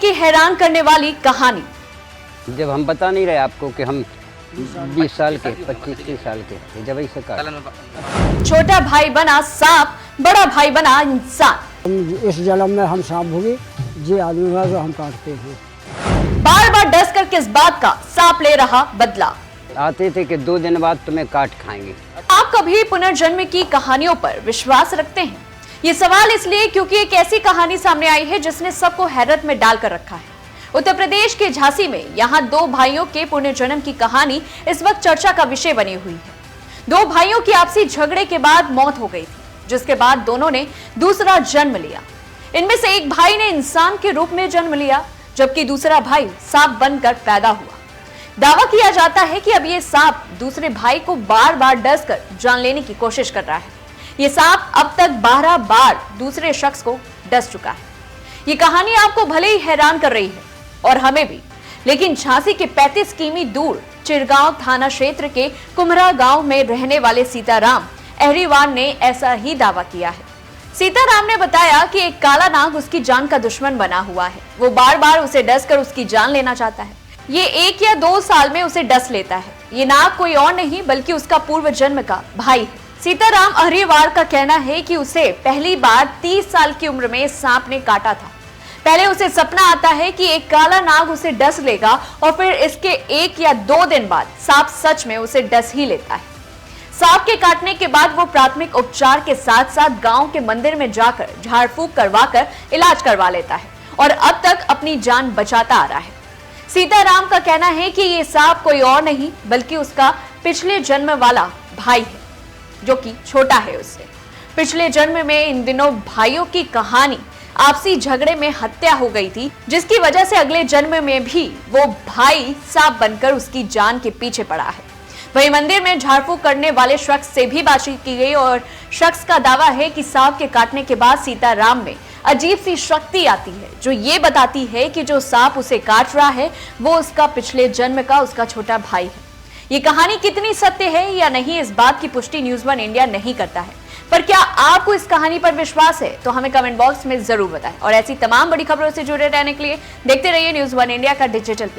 की हैरान करने वाली कहानी। जब हम बता नहीं रहे आपको कि हम 20 साल के 25-30 साल के जब ऐसे काट। छोटा भाई बना सांप, बड़ा भाई बना इंसान। इस जन्म में हम सांप भोगे, ये आदमी है जो हम काटते हैं। बार बार डस कर किस बात का सांप ले रहा बदला। आते थे कि 2 दिन बाद तुम्हें काट खाएंगे। आप कभी पुनर्जन्म की कहानियों पर विश्वास रखते हैं? ये सवाल इसलिए क्योंकि एक ऐसी कहानी सामने आई है जिसने सबको हैरत में डालकर रखा है। उत्तर प्रदेश के झांसी में यहाँ 2 भाइयों के पुनर्जन्म की कहानी इस वक्त चर्चा का विषय बनी हुई है। 2 भाइयों की आपसी झगड़े के बाद मौत हो गई थी, जिसके बाद दोनों ने दूसरा जन्म लिया। इनमें से एक भाई ने इंसान के रूप में जन्म लिया, जबकि दूसरा भाई सांप बनकर पैदा हुआ। दावा किया जाता है कि अब ये सांप दूसरे भाई को बार बार डस कर जान लेने की कोशिश कर रहा है। ये सांप अब तक 12 बार दूसरे शख्स को डस चुका है। ये कहानी आपको भले ही हैरान कर रही है और हमें भी, लेकिन झांसी के 35 किमी दूर चिरगांव थाना क्षेत्र के कुम्हरा गांव में रहने वाले सीताराम अहरीवार ने ऐसा ही दावा किया है। सीताराम ने बताया कि एक काला नाग उसकी जान का दुश्मन बना हुआ है। वो बार बार उसे डस कर उसकी जान लेना चाहता है। ये 1 या 2 साल में उसे डस लेता है। ये नाग कोई और नहीं बल्कि उसका पूर्व जन्म का भाई है। सीताराम अहरीवार का कहना है कि उसे पहली बार 30 साल की उम्र में सांप ने काटा था। पहले उसे सपना आता है कि एक काला नाग उसे डस लेगा और फिर इसके 1 या 2 दिन बाद सांप सच में उसे डस ही लेता है। सांप के काटने के बाद वो प्राथमिक उपचार के साथ साथ गांव के मंदिर में जाकर झाड़ फूंक करवाकर इलाज करवा लेता है और अब तक अपनी जान बचाता आ रहा है। सीताराम का कहना है कि ये सांप कोई और नहीं बल्कि उसका पिछले जन्म वाला भाई है, जो कि छोटा है उससे। पिछले जन्म में इन दिनों भाइयों की कहानी आपसी झगड़े में हत्या हो गई थी, जिसकी वजह से अगले जन्म में भी वो भाई सांप बनकर उसकी जान के पीछे पड़ा है। वहीं मंदिर में झाड़ फूंक करने वाले शख्स से भी बातचीत की गई और शख्स का दावा है कि सांप के काटने के बाद सीताराम में अजीब सी शक्ति आती है जो ये बताती है कि जो सांप उसे काट रहा है वो उसका पिछले जन्म का उसका छोटा भाई है। ये कहानी कितनी सत्य है या नहीं, इस बात की पुष्टि न्यूज़ 1 इंडिया नहीं करता है, पर क्या आपको इस कहानी पर विश्वास है तो हमें कमेंट बॉक्स में जरूर बताएं। और ऐसी तमाम बड़ी खबरों से जुड़े रहने के लिए देखते रहिए न्यूज़ 1 इंडिया का डिजिटल प्लेटफॉर्म।